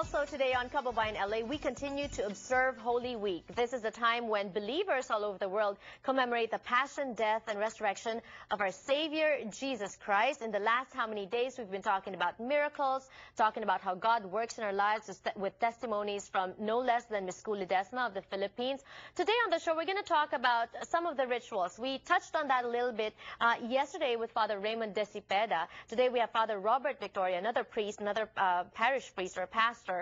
Also today on Kababayan LA, we continue to observe Holy Week. This is a time when believers all over the world commemorate the passion, death, and resurrection of our Savior, Jesus Christ. In the last how many days, we've been talking about miracles, talking about how God works in our lives with testimonies from no less than Miss Ledesma of the Philippines. Today on the show, we're going to talk about some of the rituals. We touched on that a little bit yesterday with Father Raymond De Cepeda. Today we have Father Robert Victoria, another priest, another parish priest or pastor,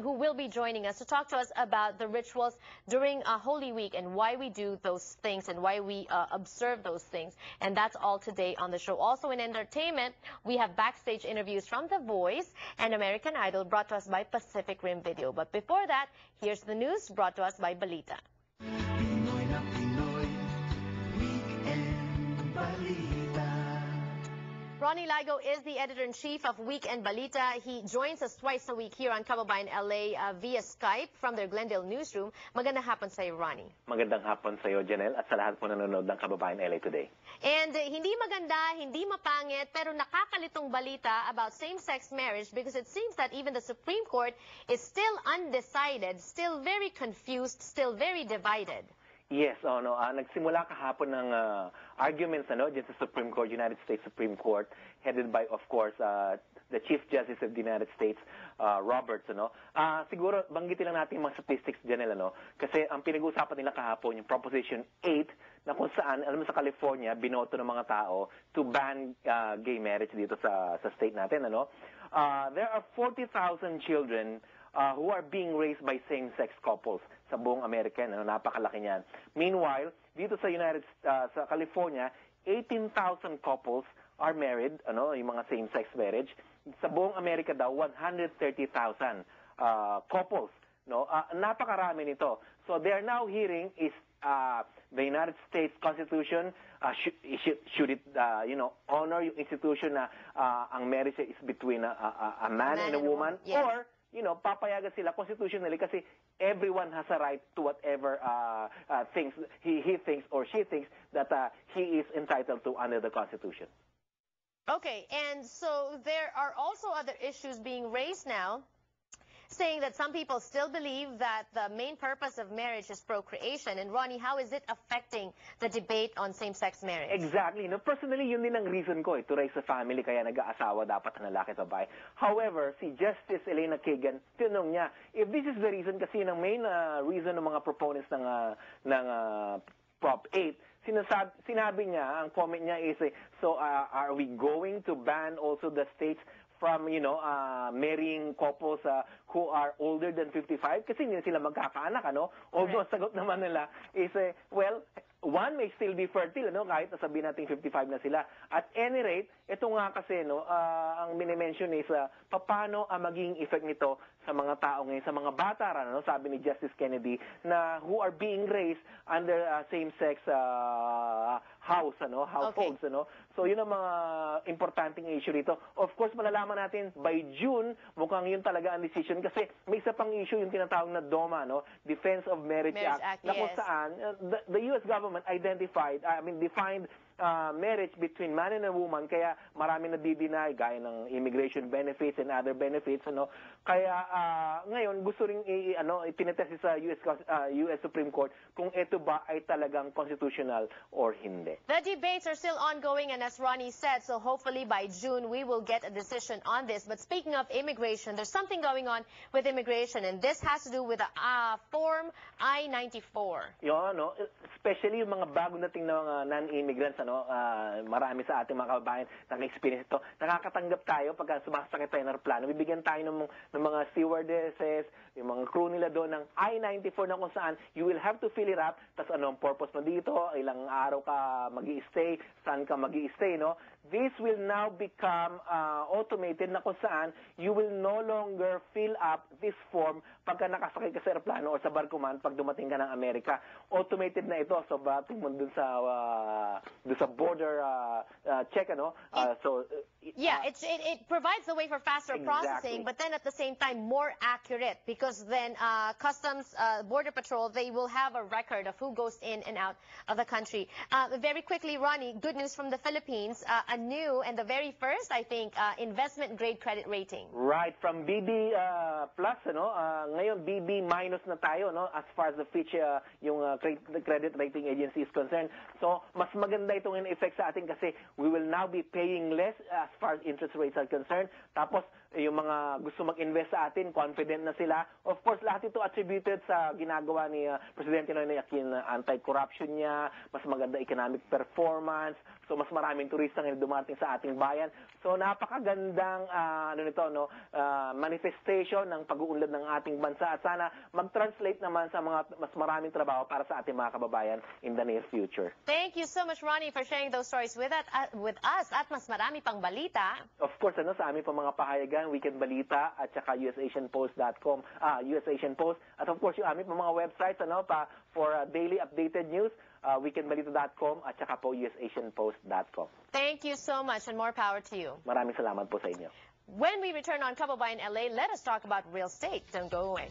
who will be joining us to talk to us about the rituals during Holy Week and why we do those things and why we observe those things. And that's all today on the show. Also in entertainment, we have backstage interviews from The Voice and American Idol brought to us by Pacific Rim Video. But before that, here's the news brought to us by Balita. Pinoy na Pinoy, Weekend Balita. Ronnie Ligo is the editor-in-chief of Weekend Balita. He joins us twice a week here on Kababayan LA via Skype from their Glendale newsroom. Magandang hapon sa iyo, Ronnie. Magandang hapon sa iyo, Janelle, at sa lahat po nanonood ng Kababayan LA Today. And hindi maganda, hindi mapangit, pero nakakalitong balita about same-sex marriage because it seems that even the Supreme Court is still undecided, still very confused, still very divided. Yes, nagsimula kahapon ng arguments dyan sa Supreme Court, United States Supreme Court, headed by, of course, the Chief Justice of the United States, Roberts. Siguro, banggitin lang natin yung mga statistics dyan, kasi ang pinag-uusapan nila kahapon, yung Proposition 8, na kung saan, alam mo sa California, binoto ng mga tao to ban gay marriage dito sa state natin. There are 40,000 children who are being raised by same-sex couples sa buong Amerika. Napakalaki niyan. Meanwhile, dito sa sa California, 18,000 couples are married, yung mga same-sex marriage. Sa buong Amerika daw, 130,000 couples. Napakarami nito. So they are now hearing is the United States Constitution, should it honor yung institution na ang marriage is between a man and a woman, yes. Or papayagan sila constitutionally kasi everyone has a right to whatever things he thinks or she thinks that he is entitled to under the Constitution. Okay, and so there are also other issues being raised now, saying that some people still believe that the main purpose of marriage is procreation. And Ronnie, how is it affecting the debate on same-sex marriage? Exactly. Personally, yun din ang reason ko to raise a family, kaya nag-aasawa dapat ang lalaki at babae. However, si Justice Elena Kagan, tinanong niya, if this is the reason, kasi ng main reason ng mga proponents ng Prop 8, sinabi niya, ang comment niya is, so are we going to ban also the states from, marrying couples who are older than 55? Kasi hindi sila magkakaanak, Although, sagot naman nila is, well, one may still be fertile, kahit nasabihin natin 55 na sila. At any rate, ito nga kasi, ang minimension is, paano ang magiging effect nito sa mga tao ngayon, sa mga bata, sabi ni Justice Kennedy, na who are being raised under same-sex households, Okay. So, yun ang mga importanteng issue rito. Of course, malalaman natin by June, mukhang yun talaga ang decision kasi may isa pang issue yung tinatawag na DOMA, Defense of Marriage Act, na kung yes. saan the U.S. government defined marriage between man and a woman, kaya marami na di-deny, gaya ng immigration benefits and other benefits, Kaya ngayon gusto ring itinetest sa US Supreme Court kung ito ba ay talagang constitutional or hindi. The debates are still ongoing, and as Ronnie said, so hopefully by June we will get a decision on this. But speaking of immigration, there's something going on with immigration, and this has to do with the Form I-94. Especially yung mga bagong dating na mga non-immigrants, marami sa ating mga kababayan nang-experience ito. Nakakatanggap tayo pagka sumasakit tayo ng aeroplano. Bibigyan tayo ng mga stewardesses, yung mga crew nila doon ng I-94 na kung saan you will have to fill it up. Tapos anong purpose mo dito, ilang araw ka mag-i-stay, saan ka mag-i-stay, This will now become automated na kung saan you will no longer fill up this form pagka nakasakay ka sa aeroplano o sa barko man pag dumating ka ng Amerika. Automated na ito. So, bating mo dun sa border check, it provides the way for faster processing, but then at the same time more accurate, because then Customs, Border Patrol, they will have a record of who goes in and out of the country. Very quickly, Ronnie, good news from the Philippines. A new and the very first, I think, investment-grade credit rating. Right, from BB plus, ngayon BB minus na tayo, as far as the Fitch, yung the credit rating agency is concerned. So, mas maganda itong in-effect sa atin kasi we will now be paying less as far as interest rates are concerned. Tapos, yung mga gusto mag-invest sa atin, confident na sila. Of course, lahat ito attributed sa ginagawa ni Presidente Noynoy Aquino, anti-corruption niya, mas maganda economic performance, so mas maraming turista ngayon dumating sa ating bayan. So napakagandang manifestation ng pag-uunlad ng ating bansa at sana mag-translate naman sa mga mas maraming trabaho para sa ating mga kababayan in the near future. Thank you so much, Ronnie, for sharing those stories with us at mas marami pang balita. Of course, sa aming pang mga pahayagan, Weekend Balita at saka usasianpost.com, US Asian Post, at of course yung aming pang mga websites for daily updated news, weekendbalita.com at saka po usasianpost.com. Thank you so much and more power to you. Maraming salamat po sa inyo. When we return on Kababayan LA, let us talk about real estate. Don't go away.